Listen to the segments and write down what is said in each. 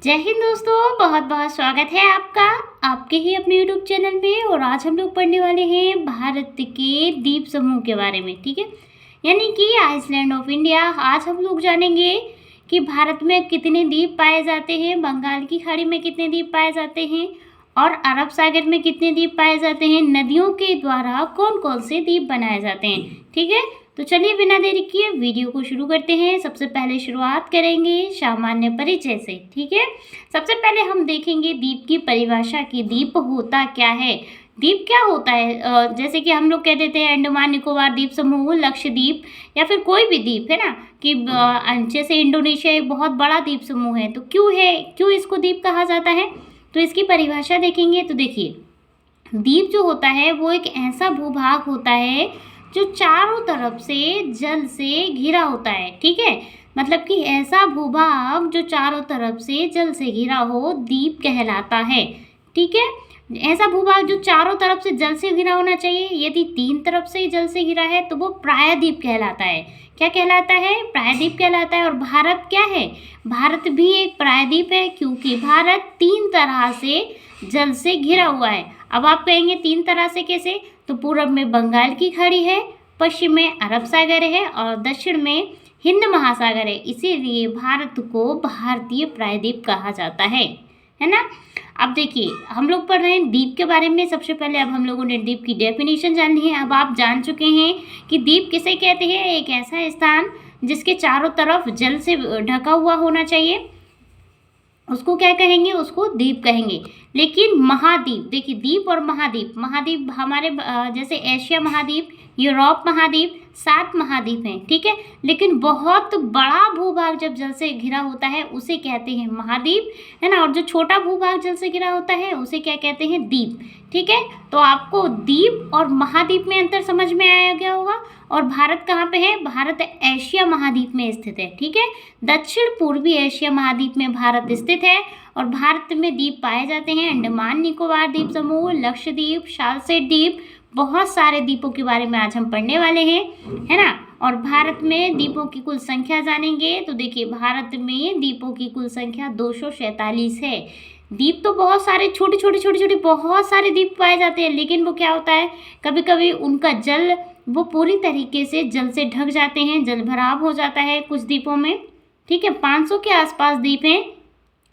जय हिंद दोस्तों, बहुत बहुत स्वागत है आपका आपके ही अपने यूट्यूब चैनल पे। और आज हम लोग पढ़ने वाले हैं भारत के द्वीप समूह के बारे में। ठीक है, यानी कि आइसलैंड ऑफ इंडिया। आज हम लोग जानेंगे कि भारत में कितने द्वीप पाए जाते हैं, बंगाल की खाड़ी में कितने द्वीप पाए जाते हैं और अरब सागर में कितने द्वीप पाए जाते हैं, नदियों के द्वारा कौन कौन से द्वीप बनाए जाते हैं। ठीक है, तो चलिए बिना देरी किए वीडियो को शुरू करते हैं। सबसे पहले शुरुआत करेंगे सामान्य परिचय से। ठीक है, सबसे पहले हम देखेंगे द्वीप की परिभाषा की। द्वीप होता क्या है, द्वीप क्या होता है। जैसे कि हम लोग कह देते हैं अंडमान निकोबार द्वीप समूह, लक्षद्वीप या फिर कोई भी द्वीप है ना, कि जैसे इंडोनेशिया एक बहुत बड़ा द्वीप समूह है, तो क्यों इसको द्वीप कहा जाता है, तो इसकी परिभाषा देखेंगे। तो देखिए, द्वीप जो होता है वो एक ऐसा भूभाग होता है जो चारों तरफ से जल से घिरा होता है। ठीक है, मतलब कि ऐसा भूभाग जो चारों तरफ से जल से घिरा हो, द्वीप कहलाता है। ठीक है, ऐसा भूभाग जो चारों तरफ से जल से घिरा होना चाहिए। यदि तीन तरफ से जल से घिरा है तो वो प्रायद्वीप कहलाता है। क्या कहलाता है? प्रायद्वीप कहलाता है। और भारत क्या है? भारत भी एक प्रायद्वीप है, क्योंकि भारत तीन तरह से जल से घिरा हुआ है। अब आप कहेंगे तीन तरह से कैसे? तो पूरब में बंगाल की खाड़ी है, पश्चिम में अरब सागर है और दक्षिण में हिंद महासागर है। इसीलिए भारत को भारतीय प्रायद्वीप कहा जाता है ना। अब देखिए, हम लोग पढ़ रहे हैं द्वीप के बारे में। सबसे पहले अब हम लोगों ने द्वीप की डेफिनेशन जानी है। अब आप जान चुके हैं कि द्वीप किसे कहते हैं। एक ऐसा स्थान जिसके चारों तरफ जल से ढका हुआ होना चाहिए, उसको क्या कहेंगे? उसको द्वीप कहेंगे। लेकिन महाद्वीप, देखिए द्वीप और महाद्वीप, महाद्वीप हमारे जैसे एशिया महाद्वीप, यूरोप महाद्वीप, 7 महाद्वीप हैं। ठीक है, लेकिन बहुत बड़ा भूभाग जब जल से घिरा होता है उसे कहते हैं महाद्वीप, है ना। और जो छोटा भूभाग जल से घिरा होता है उसे क्या कहते हैं? द्वीप। ठीक है, तो आपको द्वीप और महाद्वीप में अंतर समझ में आया गया होगा। और भारत कहाँ पे है? भारत एशिया महाद्वीप में स्थित है। ठीक है, दक्षिण पूर्वी एशिया महाद्वीप में भारत स्थित है। और भारत में द्वीप पाए जाते हैं अंडमान निकोबार द्वीप समूह, लक्षद्वीप, सालसेट द्वीप, बहुत सारे द्वीपों के बारे में आज हम पढ़ने वाले हैं, है ना। और भारत में द्वीपों की कुल संख्या जानेंगे। तो देखिए, भारत में द्वीपों की कुल संख्या 247 है। द्वीप तो बहुत सारे छोटे छोटे बहुत सारे द्वीप पाए जाते हैं, लेकिन वो क्या होता है, कभी कभी उनका जल वो पूरी तरीके से जल से ढक जाते हैं, जल भराव हो जाता है कुछ द्वीपों में। ठीक है, 500 के आसपास द्वीप हैं,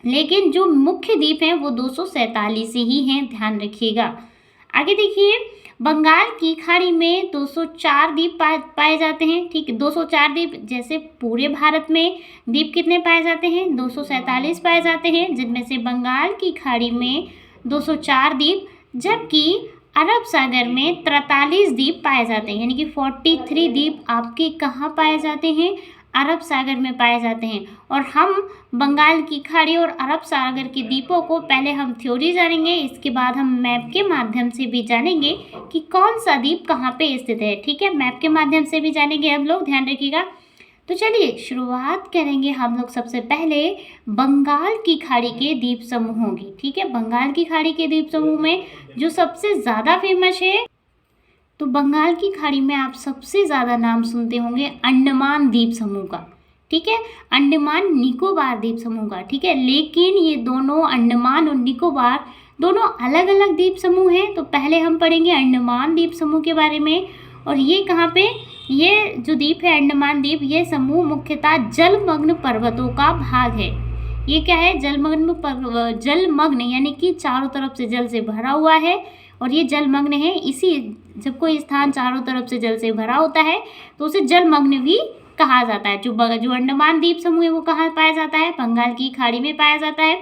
लेकिन जो मुख्य द्वीप हैं वो 247 ही हैं, ध्यान रखिएगा। आगे देखिए, बंगाल की खाड़ी में 204 द्वीप पाए जाते हैं। ठीक है, 204 द्वीप। जैसे पूरे भारत में द्वीप कितने पाए जाते हैं? 247 पाए जाते हैं, जिनमें से बंगाल की खाड़ी में 204 द्वीप, जबकि अरब सागर में 43 द्वीप पाए जाते हैं। यानी कि 43 द्वीप आपके कहाँ पाए जाते हैं? अरब सागर में पाए जाते हैं। और हम बंगाल की खाड़ी और अरब सागर के द्वीपों को पहले हम थ्योरी जानेंगे, इसके बाद हम मैप के माध्यम से भी जानेंगे कि कौन सा द्वीप कहाँ पे स्थित है। ठीक है, मैप के माध्यम से भी जानेंगे हम लोग, ध्यान रखिएगा। तो चलिए शुरुआत करेंगे हम लोग सबसे पहले बंगाल की खाड़ी के द्वीप समूहों की। ठीक है, बंगाल की खाड़ी के द्वीप समूह में जो सबसे ज़्यादा फेमस है, तो बंगाल की खाड़ी में आप सबसे ज़्यादा नाम सुनते होंगे अंडमान द्वीप समूह का। ठीक है, अंडमान निकोबार द्वीप समूह का। ठीक है, लेकिन ये दोनों अंडमान और निकोबार दोनों अलग अलग द्वीप समूह हैं। तो पहले हम पढ़ेंगे अंडमान द्वीप समूह के बारे में। और ये कहाँ पे, ये जो द्वीप है अंडमान द्वीप, ये समूह मुख्यतः जलमग्न पर्वतों का भाग है। ये क्या है? जलमग्न यानी कि चारों तरफ से जल से भरा हुआ है, और ये जलमग्न है। इसी जब कोई स्थान चारों तरफ से जल से भरा होता है तो उसे जलमग्न भी कहा जाता है। जो अंडमान द्वीप समूह है वो कहाँ पाया जाता है? बंगाल की खाड़ी में पाया जाता है।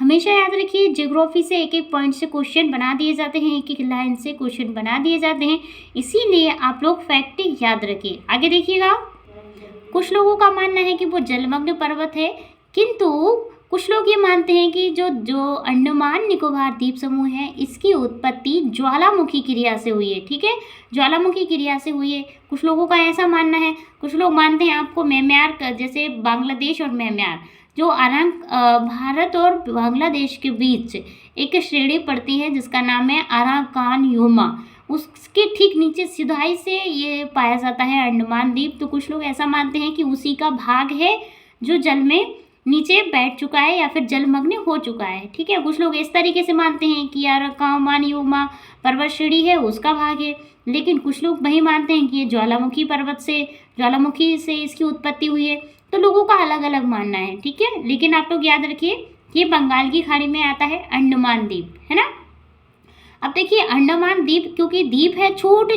हमेशा याद रखिए, ज्योग्राफी से एक एक पॉइंट से क्वेश्चन बना दिए जाते हैं, एक एक लाइन से क्वेश्चन बना दिए जाते हैं, इसीलिए आप लोग फैक्ट याद रखिए। आगे देखिएगा, कुछ लोगों का मानना है कि वो जलमग्न पर्वत है, किंतु कुछ लोग ये मानते हैं कि जो अंडमान निकोबार द्वीप समूह है, इसकी उत्पत्ति ज्वालामुखी क्रिया से हुई है। ठीक है, ज्वालामुखी क्रिया से हुई है, कुछ लोगों का ऐसा मानना है। कुछ लोग मानते हैं आपको म्यांमार, जैसे बांग्लादेश और म्यांमार, जो भारत और बांग्लादेश के बीच एक श्रेणी पड़ती है जिसका नाम है अराकान योमा, उसके ठीक नीचे सिधाई से ये पाया जाता है अंडमान द्वीप। तो कुछ लोग ऐसा मानते हैं कि उसी का भाग है जो जल में नीचे बैठ चुका है या फिर जलमग्न हो चुका है। ठीक है, कुछ लोग इस तरीके से मानते हैं कि यार कामानियुमा पर्वत श्रेणी है उसका भाग है, लेकिन कुछ लोग वही मानते हैं कि ये ज्वालामुखी से इसकी उत्पत्ति हुई है। तो लोगों का अलग अलग मानना है। ठीक है, लेकिन आप लोग याद रखिए ये बंगाल की खाड़ी में आता है, अंडमान द्वीप है ना। अब देखिए अंडमान द्वीप, क्योंकि द्वीप है, छोटा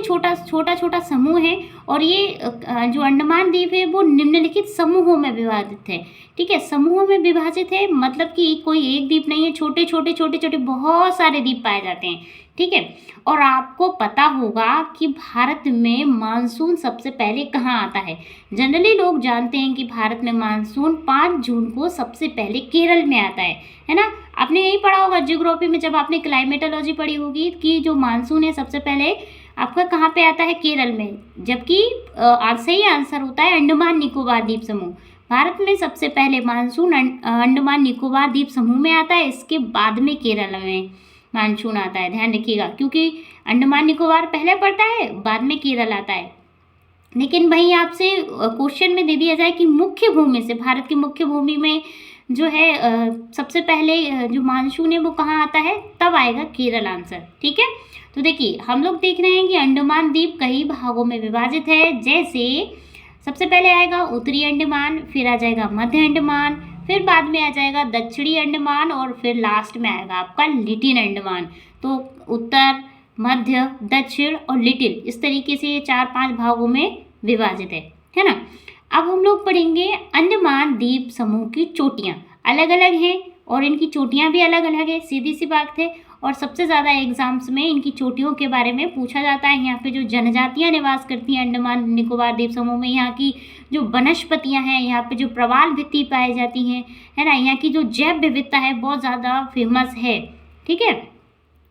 छोटा समूह है, और ये जो अंडमान द्वीप है वो निम्नलिखित समूहों में विभाजित है। ठीक है, समूहों में विभाजित है मतलब कि कोई एक द्वीप नहीं है, छोटे छोटे बहुत सारे द्वीप पाए जाते हैं। ठीक है, और आपको पता होगा कि भारत में मानसून सबसे पहले कहाँ आता है। जनरली लोग जानते हैं कि भारत में मानसून 5 जून को सबसे पहले केरल में आता है ना। आपने यही पढ़ा होगा ज्योग्राफी में, जब आपने क्लाइमेटोलॉजी पढ़ी होगी, कि जो मानसून है सबसे पहले आपका कहाँ पे आता है, केरल में। जबकि सही आंसर होता है अंडमान निकोबार द्वीप समूह। भारत में सबसे पहले मानसून अंडमान निकोबार द्वीप समूह में आता है, इसके बाद में केरल में मानसून आता है। ध्यान रखिएगा, क्योंकि अंडमान निकोबार पहले पड़ता है, बाद में केरल आता है। लेकिन वहीं आपसे क्वेश्चन में दे दिया जाए कि मुख्य भूमि से, भारत की मुख्य भूमि में जो है सबसे पहले जो मानसून है वो कहाँ आता है, तब आएगा केरल आंसर। ठीक है, तो देखिए हम लोग देख रहे हैं कि अंडमान द्वीप कई भागों में विभाजित है। जैसे सबसे पहले आएगा उत्तरी अंडमान, फिर आ जाएगा मध्य अंडमान, फिर बाद में आ जाएगा दक्षिणी अंडमान, और फिर लास्ट में आएगा आपका लिटिल अंडमान। तो उत्तर, मध्य, दक्षिण और लिटिल, इस तरीके से ये 4-5 भागों में विभाजित है ना। अब हम लोग पढ़ेंगे अंडमान द्वीप समूह की चोटियाँ अलग अलग हैं, और इनकी चोटियाँ भी अलग अलग है, सीधी सी बात है। और सबसे ज़्यादा एग्जाम्स में इनकी चोटियों के बारे में पूछा जाता है। यहाँ पे जो जनजातियाँ निवास करती हैं अंडमान निकोबार द्वीप समूह में, यहाँ की जो वनस्पतियाँ हैं, यहाँ पे जो प्रवाल भित्ति पाई जाती हैं, है ना, यहाँ की जो जैव विविधता है बहुत ज़्यादा फेमस है। ठीक है,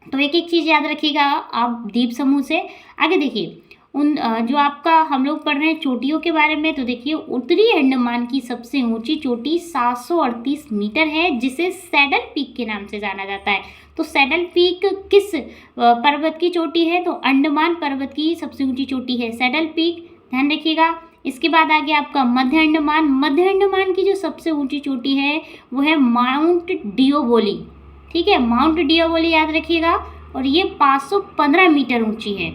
तो एक एक चीज़ याद रखिएगा आप द्वीप समूह से। आगे देखिए उन जो आपका हम लोग पढ़ रहे हैं चोटियों के बारे में, तो देखिए उत्तरी अंडमान की सबसे ऊंची चोटी 738 मीटर है, जिसे सैडल पीक के नाम से जाना जाता है। तो सैडल पीक किस पर्वत की चोटी है, तो अंडमान पर्वत की सबसे ऊंची चोटी है सैडल पीक, ध्यान रखिएगा। इसके बाद आ गया आपका मध्य अंडमान। मध्य अंडमान की जो सबसे ऊंची चोटी है वो है माउंट डिओबोली। ठीक है, माउंट डिओबोली याद रखिएगा, और ये 515 मीटर ऊंची है।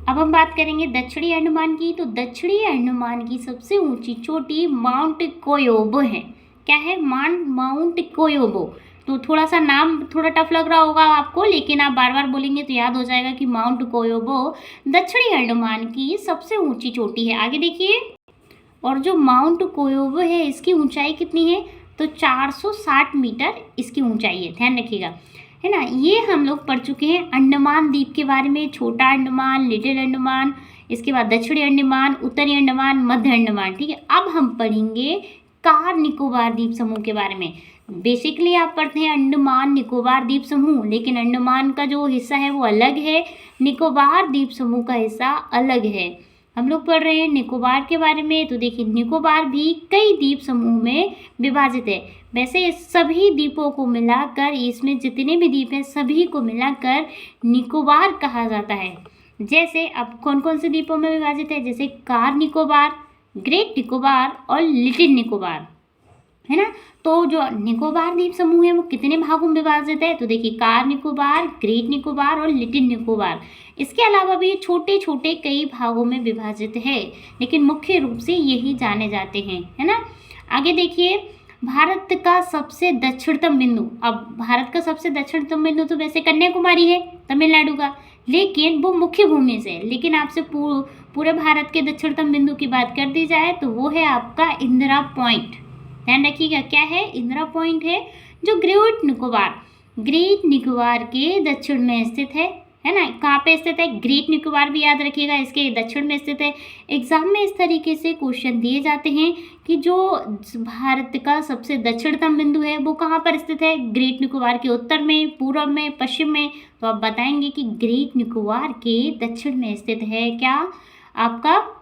अब हम बात करेंगे दक्षिणी अंडमान की। तो दक्षिणी अंडमान की सबसे ऊंची चोटी माउंट कोयोबो है। क्या है, माउंट कोयोबो। तो थोड़ा सा नाम थोड़ा टफ लग रहा होगा आपको, लेकिन आप बार बार बोलेंगे तो याद हो जाएगा कि माउंट कोयोबो दक्षिणी अंडमान की सबसे ऊंची चोटी है। आगे देखिए, और जो माउंट कोयोबो है इसकी ऊंचाई कितनी है, तो 460 मीटर इसकी ऊंचाई है, ध्यान रखिएगा, है ना। ये हम लोग पढ़ चुके हैं अंडमान द्वीप के बारे में, छोटा अंडमान, लिटिल अंडमान, इसके बाद दक्षिणी अंडमान, उत्तरी अंडमान, मध्य अंडमान। ठीक है, अब हम पढ़ेंगे कार निकोबार द्वीप समूह के बारे में। बेसिकली आप पढ़ते हैं अंडमान निकोबार द्वीप समूह, लेकिन अंडमान का जो हिस्सा है वो अलग है, निकोबार द्वीप समूह का हिस्सा अलग है। हम लोग पढ़ रहे हैं निकोबार के बारे में। तो देखिए निकोबार भी कई द्वीप समूह में विभाजित है। वैसे सभी द्वीपों को मिलाकर, इसमें जितने भी द्वीप हैं सभी को मिलाकर निकोबार कहा जाता है। जैसे अब कौन कौन से द्वीपों में विभाजित है, जैसे कार निकोबार, ग्रेट निकोबार और लिटिल निकोबार, है ना। तो जो निकोबार द्वीप समूह है वो कितने भागों में विभाजित है, तो देखिए कार निकोबार, ग्रेट निकोबार और लिटिल निकोबार। इसके अलावा भी छोटे छोटे कई भागों में विभाजित है, लेकिन मुख्य रूप से यही जाने जाते हैं, है ना। आगे देखिए भारत का सबसे दक्षिणतम बिंदु। अब भारत का सबसे दक्षिणतम बिंदु तो वैसे कन्याकुमारी है, तमिलनाडु का, लेकिन वो मुख्य भूमि से। लेकिन आपसे पूरे भारत के दक्षिणतम बिंदु की बात कर दी जाए तो वो है आपका इंदिरा पॉइंट। ध्यान रखिएगा क्या है, इंदिरा पॉइंट है, जो ग्रेट निकोबार के दक्षिण में स्थित है ना। कहाँ पे स्थित है, ग्रेट निकोबार भी याद रखिएगा, इसके दक्षिण में स्थित है। एग्जाम में इस तरीके से क्वेश्चन दिए जाते हैं कि जो भारत का सबसे दक्षिणतम बिंदु है वो कहाँ पर स्थित है, ग्रेट निकोबार के उत्तर में, पूर्व में, पश्चिम में। तो आप बताएंगे कि ग्रेट निकोबार के दक्षिण में स्थित है क्या, आपका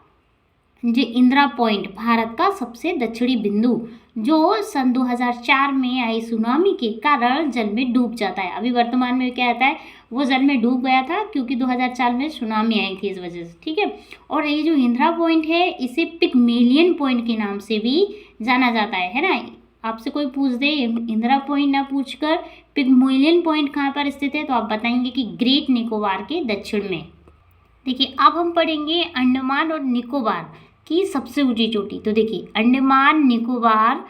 जो इंदिरा पॉइंट, भारत का सबसे दक्षिणी बिंदु, जो सन 2004 में आई सुनामी के कारण जल में डूब जाता है। अभी वर्तमान में क्या आता है, वो जल में डूब गया था क्योंकि 2004 में सुनामी आई थी इस वजह से। ठीक है, और ये जो इंदिरा पॉइंट है इसे पिगमेलियन पॉइंट के नाम से भी जाना जाता है ना। आपसे कोई पूछ दे इंदिरा पॉइंट ना पूछकर पिग्मलियन पॉइंट कहाँ पर स्थित है, तो आप बताएंगे कि ग्रेट निकोबार के दक्षिण में। देखिए अब हम पढ़ेंगे अंडमान और निकोबार की सबसे ऊंची चोटी। तो देखिए अंडमान निकोबार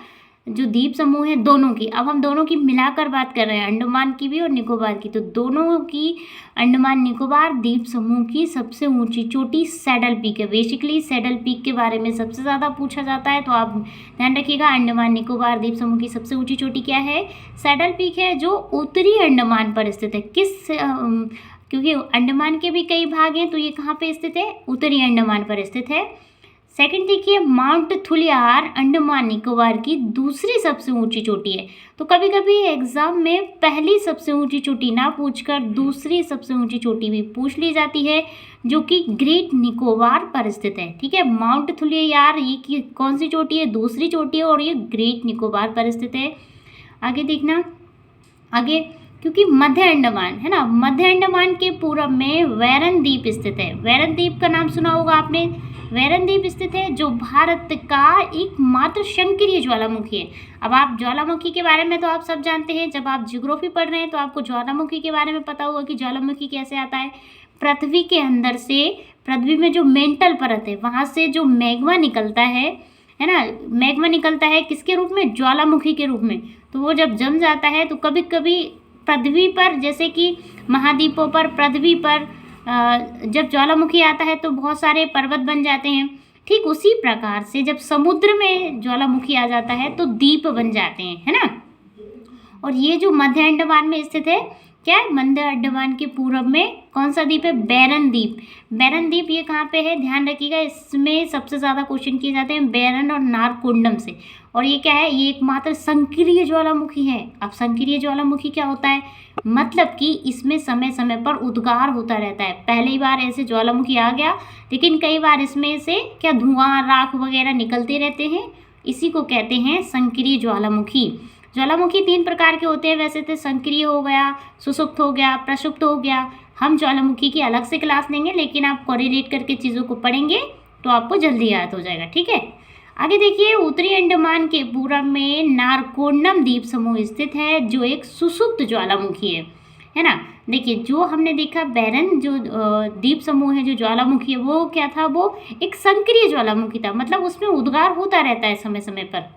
जो द्वीप समूह है दोनों की, अब हम दोनों की मिलाकर बात कर रहे हैं, अंडमान की भी और निकोबार की। तो दोनों की अंडमान निकोबार द्वीप समूह की सबसे ऊंची चोटी सैडल पीक है। बेसिकली सैडल पीक के बारे में सबसे ज़्यादा पूछा जाता है, तो आप ध्यान रखिएगा अंडमान निकोबार द्वीप समूह की सबसे ऊंची चोटी क्या है, सैडल पीक है, जो उत्तरी अंडमान पर स्थित है। क्योंकि अंडमान के भी कई भाग हैं, तो ये कहाँ पे स्थित है, उत्तरी अंडमान पर स्थित है। सेकंड देखिए माउंट थुलियार अंडमान निकोबार की दूसरी सबसे ऊंची चोटी है। तो कभी कभी एग्जाम में पहली सबसे ऊंची चोटी ना पूछकर दूसरी सबसे ऊंची चोटी भी पूछ ली जाती है, जो कि ग्रेट निकोबार पर स्थित है। ठीक है, माउंट थुलियार ये कौन सी चोटी है, दूसरी चोटी है, और ये ग्रेट निकोबार पर स्थित है। आगे देखना, आगे क्योंकि मध्य अंडमान है ना, मध्य अंडमान के पूर्व में वैरन द्वीप स्थित है। वैरन द्वीप का नाम सुना होगा आपने, वैरन द्वीप स्थित है, जो भारत का एकमात्र संक्रिय ज्वालामुखी है। अब आप ज्वालामुखी के बारे में तो आप सब जानते हैं, जब आप ज्योग्राफी पढ़ रहे हैं तो आपको ज्वालामुखी के बारे में पता होगा कि ज्वालामुखी कैसे आता है। पृथ्वी के अंदर से, पृथ्वी में जो मेंटल परत है वहाँ से जो मैग्मा निकलता है ना, मैग्मा निकलता है किसके रूप में, ज्वालामुखी के रूप में। तो वो जब जम जाता है तो कभी कभी पृथ्वी पर, जैसे कि महाद्वीपों पर, पृथ्वी पर जब ज्वालामुखी आता है तो बहुत सारे पर्वत बन जाते हैं। ठीक उसी प्रकार से जब समुद्र में ज्वालामुखी आ जाता है तो द्वीप बन जाते हैं, है ना। और ये जो मध्य अंडमान में स्थित है, क्या है, मध्य अंडमान के पूर्व में कौन सा द्वीप है, बैरन द्वीप। बैरन द्वीप ये कहाँ पे है, ध्यान रखिएगा, इसमें सबसे ज़्यादा क्वेश्चन किए जाते हैं बैरन और नारकोंडम से। और ये क्या है, ये एकमात्र संक्रिय ज्वालामुखी है। अब संक्रिय ज्वालामुखी क्या होता है, मतलब कि इसमें समय समय पर उद्गार होता रहता है। पहली बार ऐसे ज्वालामुखी आ गया, लेकिन कई बार इसमें से क्या धुआं, राख वगैरह निकलते रहते हैं, इसी को कहते हैं संक्रिय ज्वालामुखी। ज्वालामुखी 3 प्रकार के होते हैं वैसे तो, संक्रिय हो गया, सुषुप्त हो गया, प्रक्षुब्ध हो गया। हम ज्वालामुखी की अलग से क्लास लेंगे, लेकिन आप कोरिलेट करके चीज़ों को पढ़ेंगे तो आपको जल्दी याद हो जाएगा। ठीक है, आगे देखिए उत्तरी अंडमान के पूर्व में नारकोंडम द्वीप समूह स्थित है, जो एक सुषुप्त ज्वालामुखी है ना। देखिए जो हमने देखा बैरन जो द्वीप समूह है, जो ज्वालामुखी है, वो क्या था, वो एक संक्रिय ज्वालामुखी था, मतलब उसमें उद्गार होता रहता है समय समय पर।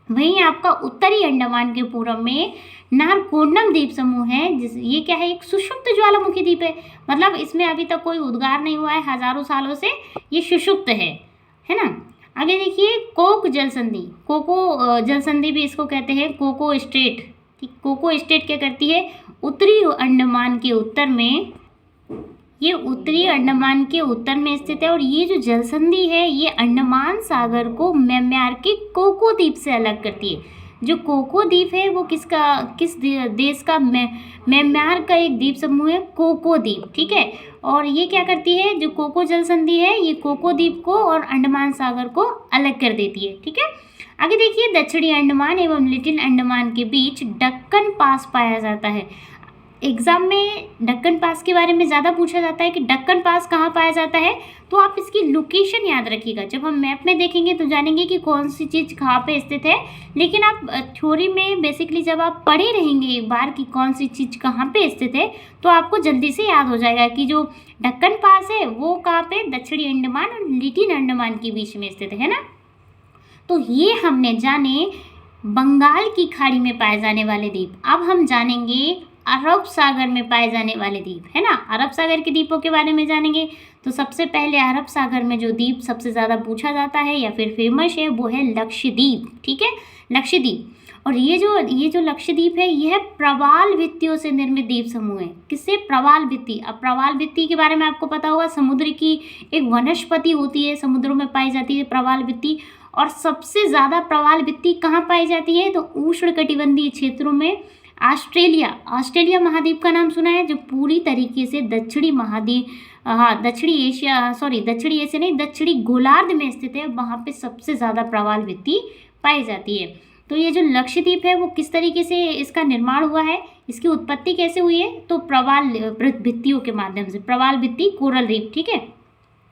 वहीं आपका उत्तरी अंडमान के पूर्व में नारकोंडम द्वीप समूह है, ये क्या है, एक सुषुप्त ज्वालामुखी द्वीप है, मतलब इसमें अभी तक कोई उद्गार नहीं हुआ है, हजारों सालों से ये सुषुप्त है ना। आगे देखिए कोक जल संधि, कोको जल संधि भी इसको कहते हैं, कोको स्टेट। ठीक, कोको स्टेट क्या करती है, उत्तरी अंडमान के उत्तर में, ये उत्तरी अंडमान के उत्तर में स्थित है। और ये जो जल संधि है ये अंडमान सागर को म्यांमार के कोको द्वीप से अलग करती है। जो कोको द्वीप है वो किस देश का, म्यांमार का एक द्वीप समूह है, कोको द्वीप। ठीक है, और ये क्या करती है, जो कोको जल संधि है ये कोको द्वीप को और अंडमान सागर को अलग कर देती है। ठीक है, आगे देखिए दक्षिणी अंडमान एवं लिटिल अंडमान के बीच डक्कन पास पाया जाता है। एग्जाम में डक्कन पास के बारे में ज़्यादा पूछा जाता है कि डक्कन पास कहाँ पाया जाता है, तो आप इसकी लोकेशन याद रखिएगा। जब हम मैप में देखेंगे तो जानेंगे कि कौन सी चीज़ कहाँ पे स्थित है, लेकिन आप थ्योरी में बेसिकली जब आप पढ़े रहेंगे एक बार कि कौन सी चीज़ कहाँ पे स्थित है, तो आपको जल्दी से याद हो जाएगा कि जो डक्कन पास है वो कहाँ पे, दक्षिणी अंडमान और लिटिल अंडमान के बीच में स्थित है ना। तो ये हमने जाने बंगाल की खाड़ी में पाए जाने वाले द्वीप। अब हम जानेंगे अरब सागर में पाए जाने वाले द्वीप, है ना। अरब सागर के द्वीपों के बारे में जानेंगे तो सबसे पहले अरब सागर में जो द्वीप सबसे ज़्यादा पूछा जाता है या फिर फेमस है वो है लक्षद्वीप। ठीक है, लक्षद्वीप। और ये जो लक्षद्वीप है यह प्रवाल भित्तियों से निर्मित द्वीप समूह है। किससे, प्रवाल भित्ति। अब प्रवाल भित्ति के बारे में आपको पता होगा, समुद्र की एक वनस्पति होती है, समुद्रों में पाई जाती है प्रवाल भित्ति। और सबसे ज़्यादा प्रवाल भित्ति कहाँ पाई जाती है, तो उष्णकटिबंधीय क्षेत्रों में। ऑस्ट्रेलिया महाद्वीप का नाम सुना है, जो पूरी तरीके से दक्षिणी दक्षिणी गोलार्ध में स्थित है, वहाँ पे सबसे ज़्यादा प्रवाल भित्ति पाई जाती है। तो ये जो लक्षद्वीप है वो किस तरीके से इसका निर्माण हुआ है, इसकी उत्पत्ति कैसे हुई है, तो प्रवाल भित्तियों के माध्यम से, प्रवाल भित्ति, कोरल रीफ। ठीक है,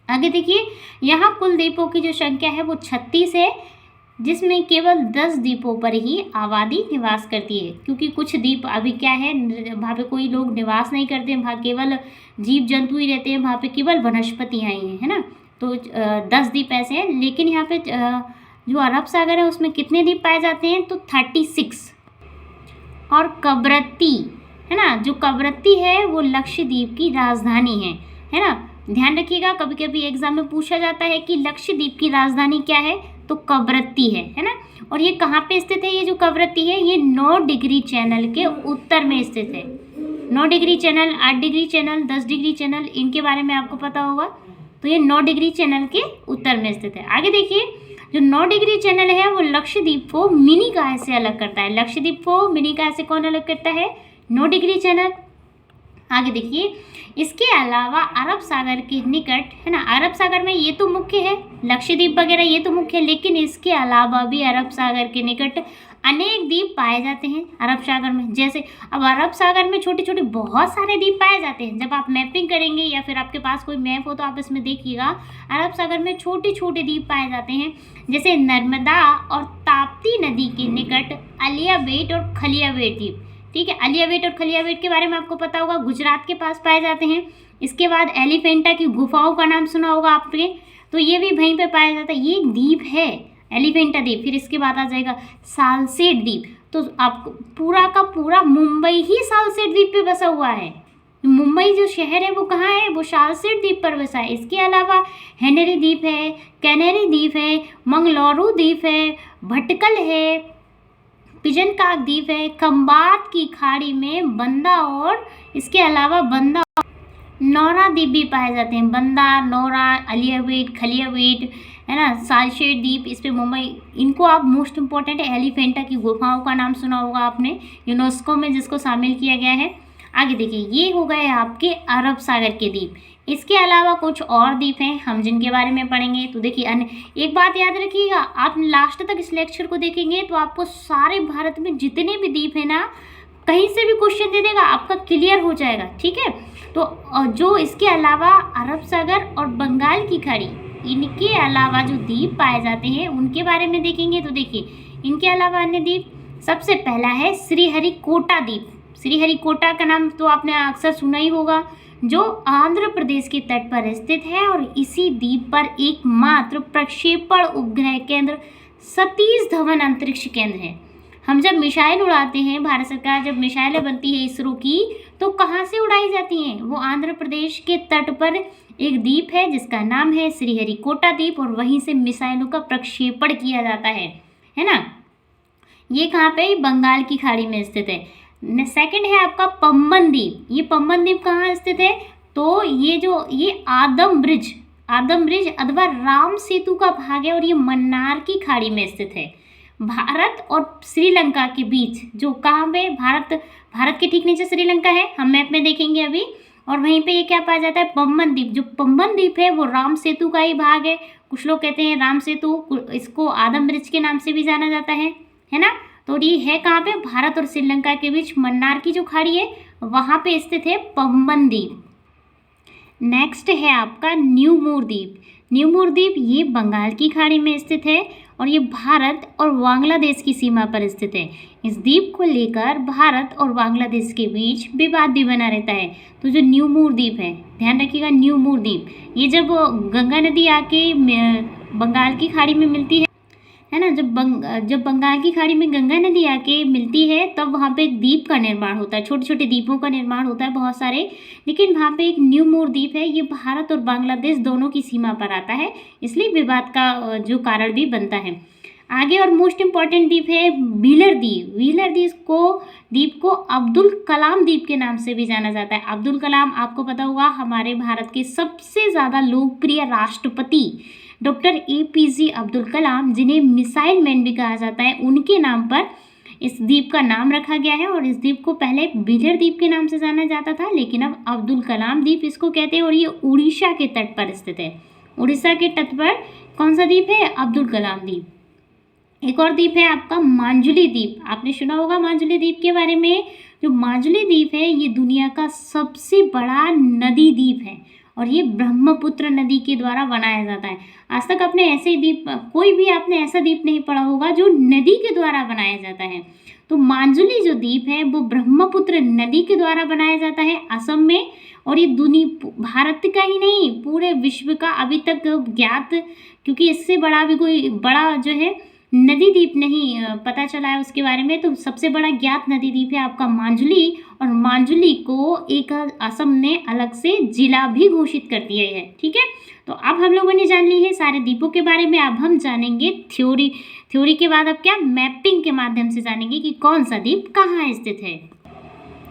आगे देखिए यहाँ कुल द्वीपों की जो संख्या है वो 36 है। जिसमें केवल 10 द्वीपों पर ही आबादी निवास करती है, क्योंकि कुछ द्वीप अभी क्या है, वहाँ पे कोई लोग निवास नहीं करते, वहाँ केवल जीव जंतु ही रहते हैं, वहाँ पे केवल वनस्पतियाँ ही हैं, है ना। तो 10 द्वीप ऐसे हैं। लेकिन यहाँ पे जो अरब सागर है उसमें कितने द्वीप पाए जाते हैं, तो 36। और कवरत्ती, है ना, जो कवरत्ती है वो लक्षद्वीप की राजधानी है ना। ध्यान रखिएगा, कभी कभी एग्जाम में पूछा जाता है कि लक्षद्वीप की राजधानी क्या है, तो कवरत्ती है ना। और ये कहाँ पे स्थित है, ये जो कवरत्ती है ये 9 डिग्री चैनल के उत्तर में स्थित है। 9 degree channel, 8 degree channel, 10 degree channel, इनके बारे में आपको पता होगा। तो ये 9 डिग्री चैनल के उत्तर में स्थित है। आगे देखिए, जो 9 डिग्री चैनल है वो लक्षद्वीप को मिनी काय से अलग करता है। लक्षद्वीप को मिनी काय से कौन अलग करता है, 9 डिग्री चैनल। आगे देखिए, इसके अलावा अरब सागर के निकट, है ना, अरब सागर में ये तो मुख्य है, लक्षद्वीप वगैरह ये तो मुख्य है, लेकिन इसके अलावा भी अरब सागर के निकट अनेक द्वीप पाए जाते हैं अरब सागर में। जैसे अब अरब सागर में छोटे छोटे बहुत सारे द्वीप पाए जाते हैं। जब आप मैपिंग करेंगे या फिर आपके पास कोई मैप हो तो आप इसमें देखिएगा, अरब सागर में छोटे छोटे द्वीप पाए जाते हैं। जैसे नर्मदा और ताप्ती नदी के निकट अलियाबेट और खलियाबेट द्वीप, ठीक है। अलियाबेट और खलियाबेट के बारे में आपको पता होगा, गुजरात के पास पाए जाते हैं। इसके बाद एलिफेंटा की गुफाओं का नाम सुना होगा आपने, तो ये भी वहीं पे पाया जाता है। ये द्वीप है एलिफेंटा द्वीप। फिर इसके बाद आ जाएगा सालसेट द्वीप। तो आपको पूरा का पूरा मुंबई ही सालसेट द्वीप पे बसा हुआ है। मुंबई जो शहर है वो कहाँ है, वो सालसेट द्वीप पर बसा है। इसके अलावा हेनरी द्वीप है, कैनरी द्वीप है, मंगलुरु द्वीप है, भटकल है, पिजन काक द्वीप है, खंबात की खाड़ी में बंदा, और इसके अलावा बंदा नौरा द्वीप भी पाए जाते हैं। बंदा, नौरा, अलियाबेट, खलियाबेट, है ना, सालसेट द्वीप, इस पे मुंबई, इनको आप मोस्ट इंपॉर्टेंट है। एलिफेंटा की गुफाओं का नाम सुना होगा आपने, यूनेस्को में जिसको शामिल किया गया है। आगे देखिए, ये हो गए आपके अरब सागर के द्वीप। इसके अलावा कुछ और द्वीप हैं हम जिनके बारे में पढ़ेंगे। तो देखिए, एक बात याद रखिएगा, आप लास्ट तक इस लेक्चर को देखेंगे तो आपको सारे भारत में जितने भी द्वीप हैं ना, कहीं से भी क्वेश्चन दे देगा, आपका क्लियर हो जाएगा, ठीक है। तो जो इसके अलावा अरब सागर और बंगाल की खाड़ी, इनके अलावा जो द्वीप पाए जाते हैं उनके बारे में देखेंगे। तो देखिए, इनके अलावा अन्य द्वीप, सबसे पहला है श्रीहरिकोटा द्वीप। श्रीहरिकोटा का नाम तो आपने अक्सर सुना ही होगा, जो आंध्र प्रदेश के तट पर स्थित है। और इसी द्वीप पर एकमात्र प्रक्षेपण उपग्रह केंद्र सतीश धवन अंतरिक्ष केंद्र है। हम जब मिसाइल उड़ाते हैं, भारत सरकार जब मिसाइलें बनती है इसरो की, तो कहाँ से उड़ाई जाती हैं, वो आंध्र प्रदेश के तट पर एक द्वीप है जिसका नाम है श्रीहरिकोटा द्वीप, और वहीं से मिसाइलों का प्रक्षेपण किया जाता है ना। ये कहाँ पे, बंगाल की खाड़ी में स्थित है। सेकंड है आपका पम्बन द्वीप। ये पम्बन द्वीप कहाँ स्थित है, तो ये आदम ब्रिज अथवा राम सेतु का भाग है, और ये मन्नार की खाड़ी में स्थित है। भारत और श्रीलंका के बीच, जो कहाँ पे, भारत के ठीक नीचे श्रीलंका है, हम मैप में देखेंगे अभी। और वहीं पे ये क्या पाया जाता है, पम्बन द्वीप। जो पम्बन द्वीप है वो राम सेतु का ही भाग है। कुछ लोग कहते हैं राम सेतु, इसको आदम ब्रिज के नाम से भी जाना जाता है ना। तो ये है कहाँ पे, भारत और श्रीलंका के बीच मन्नार की जो खाड़ी है वहाँ पे स्थित है पम्बन द्वीप। नेक्स्ट है आपका न्यूमोर द्वीप। न्यूमोर द्वीप ये बंगाल की खाड़ी में स्थित है, और ये भारत और बांग्लादेश की सीमा पर स्थित है। इस द्वीप को लेकर भारत और बांग्लादेश के बीच विवाद भी बना रहता है। तो जो न्यूमोर द्वीप है, ध्यान रखिएगा, न्यूमोर द्वीप, ये जब गंगा नदी आके बंगाल की खाड़ी में मिलती है ना, जब बंगाल की खाड़ी में गंगा नदी आके मिलती है, तब वहाँ पे एक द्वीप का निर्माण होता है, छोटे छोटे द्वीपों का निर्माण होता है बहुत सारे। लेकिन वहाँ पे एक न्यूमोर द्वीप है, ये भारत और बांग्लादेश दोनों की सीमा पर आता है, इसलिए विवाद का जो कारण भी बनता है। आगे और मोस्ट इम्पॉर्टेंट द्वीप है व्हीलर द्वीप। व्हीलर द्वीप को अब्दुल कलाम द्वीप के नाम से भी जाना जाता है। अब्दुल कलाम, आपको पता होगा, हमारे भारत के सबसे ज़्यादा लोकप्रिय राष्ट्रपति डॉक्टर APJ अब्दुल कलाम, जिन्हें मिसाइल मैन भी कहा जाता है, उनके नाम पर इस द्वीप का नाम रखा गया है। और इस द्वीप को पहले व्हीलर द्वीप के नाम से जाना जाता था, लेकिन अब अब्दुल कलाम द्वीप इसको कहते हैं, और ये उड़ीसा के तट पर स्थित है। उड़ीसा के तट पर कौन सा द्वीप है, अब्दुल कलाम द्वीप। एक और द्वीप है आपका मांजुली द्वीप। आपने सुना होगा मांजुली द्वीप के बारे में। जो मांजुली द्वीप है ये दुनिया का सबसे बड़ा नदी द्वीप है, और ये ब्रह्मपुत्र नदी के द्वारा बनाया जाता है। आज तक आपने ऐसे द्वीप, कोई भी आपने ऐसा द्वीप नहीं पढ़ा होगा जो नदी के द्वारा बनाया जाता है। तो माजुली जो द्वीप है वो ब्रह्मपुत्र नदी के द्वारा बनाया जाता है असम में। और ये भारत का ही नहीं, पूरे विश्व का अभी तक ज्ञात, क्योंकि इससे बड़ा भी कोई बड़ा जो है नदी द्वीप नहीं पता चला है उसके बारे में। तो सबसे बड़ा ज्ञात नदी द्वीप है आपका माजुली, और माजुली को एक असम ने अलग से जिला भी घोषित कर दिया है। ठीक है, तो अब हम लोगों ने जान ली है सारे द्वीपों के बारे में। अब हम जानेंगे थ्योरी के बाद अब क्या, मैपिंग के माध्यम से जानेंगे कि कौन सा द्वीप कहाँ स्थित है।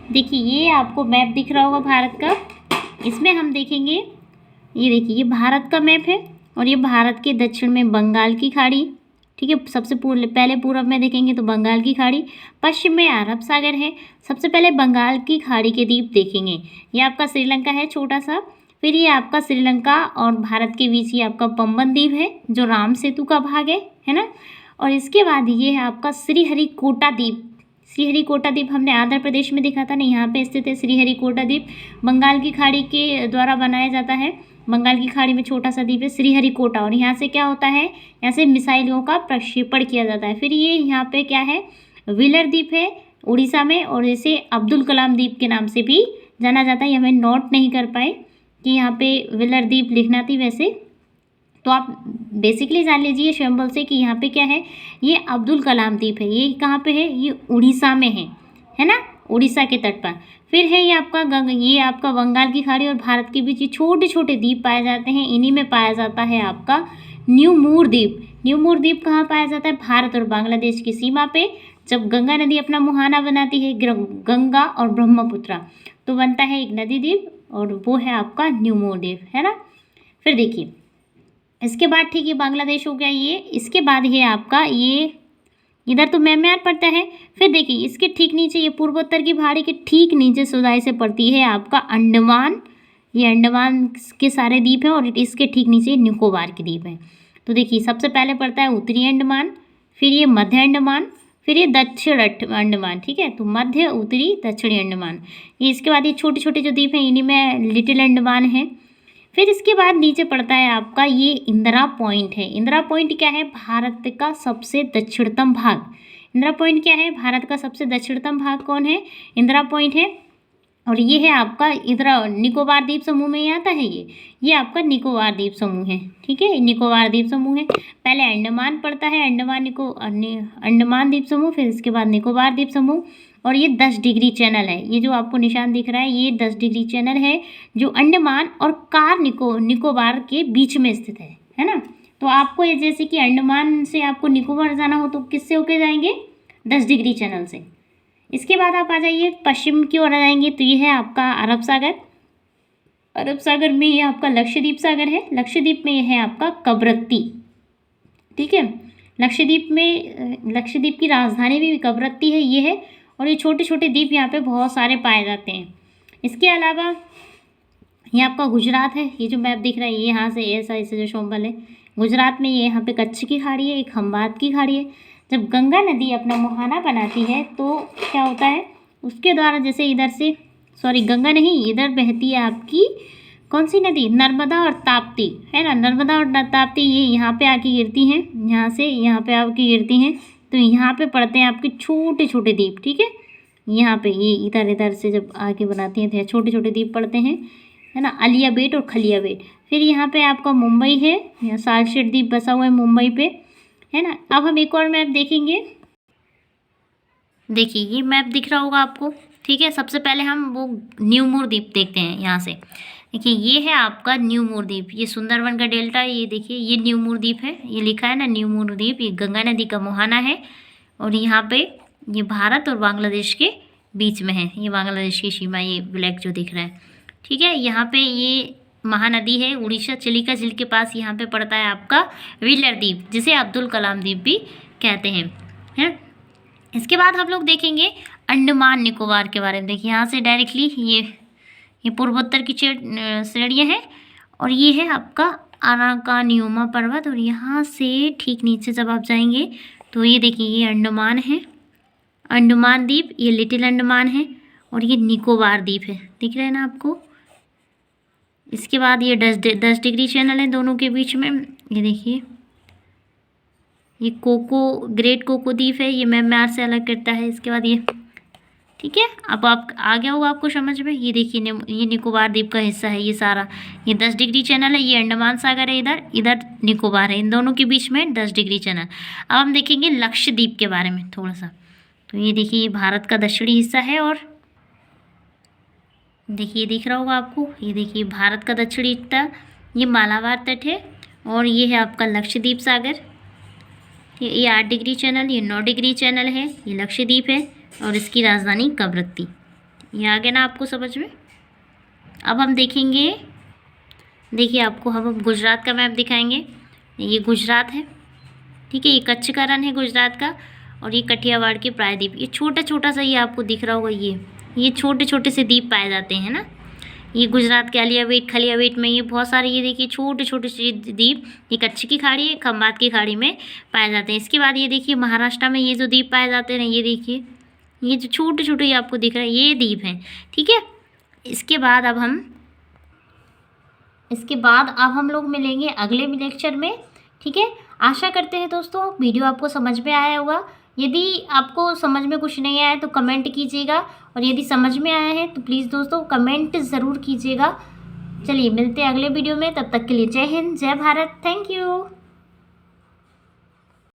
देखिए ये आपको मैप दिख रहा होगा भारत का, इसमें हम देखेंगे, ये देखिए ये भारत का मैप है और ये भारत के दक्षिण में बंगाल की खाड़ी। ठीक है, सबसे पहले पूरब में देखेंगे तो बंगाल की खाड़ी, पश्चिम में अरब सागर है। सबसे पहले बंगाल की खाड़ी के द्वीप देखेंगे, ये आपका श्रीलंका है छोटा सा। फिर ये आपका श्रीलंका और भारत के बीच ये आपका पंबन द्वीप है जो राम सेतु का भाग है ना। और इसके बाद ये है आपका श्रीहरिकोटा द्वीप। श्रीहरिकोटा द्वीप हमने आंध्र प्रदेश में देखा था ना, यहाँ पे स्थित है श्रीहरिकोटा द्वीप। बंगाल की खाड़ी के द्वारा बनाया जाता है, बंगाल की खाड़ी में छोटा सा द्वीप है श्रीहरिकोटा। और यहाँ से क्या होता है, यहाँ से मिसाइलों का प्रक्षेपण किया जाता है। फिर ये यहाँ पे क्या है, व्हीलर द्वीप है उड़ीसा में, और इसे अब्दुल कलाम द्वीप के नाम से भी जाना जाता है। ये हमें नोट नहीं कर पाए कि यहाँ पे व्हीलर द्वीप लिखना थी, वैसे तो आप बेसिकली जान लीजिए सिंबल से कि यहाँ पे क्या है, ये अब्दुल कलाम द्वीप है। ये कहाँ पे है, ये उड़ीसा में है ना, उड़ीसा के तट पर। फिर है ये आपका ये आपका बंगाल की खाड़ी और भारत के बीच ये छोटे छोटे द्वीप पाए जाते हैं। इन्हीं में पाया जाता है आपका न्यूमूर द्वीप। न्यूमूर द्वीप कहाँ पाया जाता है, भारत और बांग्लादेश की सीमा पे। जब गंगा नदी अपना मुहाना बनाती है, गंगा और ब्रह्मपुत्र, तो बनता है एक नदी द्वीप, और वो है आपका न्यूमूर द्वीप, है ना। फिर देखिए इसके बाद, ठीक है बांग्लादेश हो गया ये, इसके बाद ये आपका ये इधर तो म्यांमार पड़ता है। फिर देखिए इसके ठीक नीचे, ये पूर्वोत्तर की पहाड़ी के ठीक नीचे सुदाई से पड़ती है आपका अंडमान। ये अंडमान के सारे द्वीप हैं, और इसके ठीक नीचे निकोबार के द्वीप हैं। तो देखिए सबसे पहले पड़ता है उत्तरी अंडमान, फिर ये मध्य अंडमान, फिर ये दक्षिण अंडमान। ठीक है, तो मध्य, उत्तरी, दक्षिणी अंडमान। ये इसके बाद ये छोटे छोटे जो द्वीप हैं इन्हीं में लिटिल अंडमान है। फिर इसके बाद नीचे पड़ता है आपका ये इंदिरा पॉइंट है। इंदिरा पॉइंट क्या है, भारत का सबसे दक्षिणतम भाग। इंदिरा पॉइंट क्या है, भारत का सबसे दक्षिणतम भाग कौन है, इंदिरा पॉइंट है। और ये है आपका इंदिरा निकोबार द्वीप समूह में ही आता है ये आपका निकोबार द्वीप समूह है। ठीक है, निकोबार द्वीप समूह है। पहले अंडमान पड़ता है, अंडमान द्वीप समूह, फिर इसके बाद निकोबार द्वीप समूह। और ये 10 डिग्री चैनल है, ये जो आपको निशान दिख रहा है ये 10 डिग्री चैनल है जो अंडमान और कार निकोबार के बीच में स्थित है ना। तो आपको ये जैसे कि अंडमान से आपको निकोबार जाना हो तो किससे होके जाएंगे, 10 डिग्री चैनल से। इसके बाद आप आ जाइए पश्चिम की ओर आ जाएंगे तो ये है आपका अरब सागर। अरब सागर में ये आपका लक्षद्वीप सागर है। लक्षद्वीप में ये है आपका कवरत्ती। ठीक है, लक्षद्वीप की राजधानी भी कवरत्ती है, ये है। और ये छोटे छोटे द्वीप यहाँ पे बहुत सारे पाए जाते हैं। इसके अलावा ये आपका गुजरात है, ये जो मैप दिख रहा है ये यहाँ से ऐसे जो शोम्बल है गुजरात में, ये यहाँ पे कच्छ की खाड़ी है, एक खंबात की खाड़ी है। जब गंगा नदी अपना मुहाना बनाती है तो क्या होता है, उसके द्वारा जैसे इधर से, सॉरी गंगा नहीं, इधर बहती है आपकी कौन सी नदी, नर्मदा और ताप्ती, है ना। नर्मदा और ताप्ती ये यहाँ पे आके गिरती हैं, यहाँ से यहाँ पे आके गिरती हैं, तो यहाँ पे पड़ते हैं आपके छोटे छोटे द्वीप। ठीक है, यहाँ पे ये इधर से जब आके बनाती हैं तो छोटे छोटे द्वीप पड़ते हैं, है ना, अलिया बेट और खलिया बेट। फिर यहाँ पे आपका मुंबई है, यहाँ सालसेट द्वीप बसा हुआ है मुंबई पे, है ना। अब हम एक और मैप देखेंगे। देखिए ये मैप दिख रहा होगा आपको। ठीक है, सबसे पहले हम वो न्यूमूर द्वीप देखते हैं यहाँ से। देखिए ये है आपका न्यूमूर द्वीप, ये सुंदरवन का डेल्टा है, ये देखिए ये न्यूमूर द्वीप है, ये लिखा है ना न्यूमूर द्वीप। ये गंगा नदी का मुहाना है और यहाँ पे ये भारत और बांग्लादेश के बीच में है, ये बांग्लादेश की सीमा, ये ब्लैक जो दिख रहा है। ठीक है, यहाँ पे ये महानदी है, उड़ीसा चिलिका झील के पास यहाँ पे पड़ता है आपका व्हीलर द्वीप, जिसे अब्दुल कलाम द्वीप भी कहते हैं। इसके बाद हम लोग देखेंगे अंडमान निकोबार के बारे में। देखिए यहाँ से डायरेक्टली ये पूर्वोत्तर की श्रेणियाँ हैं, और ये है आपका अराकानियोमा पर्वत, और यहाँ से ठीक नीचे जब आप जाएंगे तो ये देखिए ये अंडमान है, अंडमान द्वीप, ये लिटिल अंडमान है, और ये निकोबार द्वीप है, दिख रहा है ना आपको। इसके बाद ये 10 डिग्री चैनल है दोनों के बीच में। ये देखिए, ये ग्रेट कोको द्वीप है, ये म्यांमार से अलग करता है। इसके बाद ये, ठीक है, अब आप आ गया होगा आपको समझ में। ये देखिए ये निकोबार द्वीप का हिस्सा है ये सारा। ये 10 डिग्री चैनल है, ये अंडमान सागर है, इधर इधर निकोबार है, इन दोनों के बीच में 10 डिग्री चैनल। अब हम देखेंगे लक्षद्वीप के बारे में थोड़ा सा। तो ये देखिए, ये भारत का दक्षिणी हिस्सा है, और देखिए दिख रहा होगा आपको, ये देखिए भारत का दक्षिणी हिस्सा, ये मालाबार तट है, और ये है आपका लक्षद्वीप सागर। ये 8 डिग्री चैनल, ये 9 डिग्री चैनल है, ये लक्षद्वीप है, और इसकी राजधानी कवरत्ती। ये आ गया ना आपको समझ में। अब हम देखेंगे, देखिए आपको हम अब गुजरात का मैप दिखाएंगे। ये गुजरात है, ठीक है, ये कच्छ का रण है गुजरात का, और ये कठियावाड़ के प्रायद्वीप। ये छोटा छोटा सा ये आपको दिख रहा होगा, ये छोटे छोटे से द्वीप पाए जाते हैं ना। ये गुजरात के खलियाबेट में ये बहुत सारे, ये देखिए छोटे छोटे से द्वीप, ये कच्छ की खाड़ी, खंबात की खाड़ी में पाए जाते हैं। इसके बाद ये देखिए महाराष्ट्र में ये जो द्वीप पाए जाते हैं, ये देखिए ये जो छोटे छोटे ये आपको दिख रहा है, ये द्वीप हैं, ठीक है। इसके बाद अब हम लोग मिलेंगे अगले लेक्चर में, ठीक है। आशा करते हैं दोस्तों वीडियो आपको समझ में आया होगा। यदि आपको समझ में कुछ नहीं आया तो कमेंट कीजिएगा, और यदि समझ में आया है तो प्लीज़ दोस्तों कमेंट ज़रूर कीजिएगा। चलिए मिलते हैं अगले वीडियो में, तब तक के लिए जय हिंद, जय भारत, थैंक यू।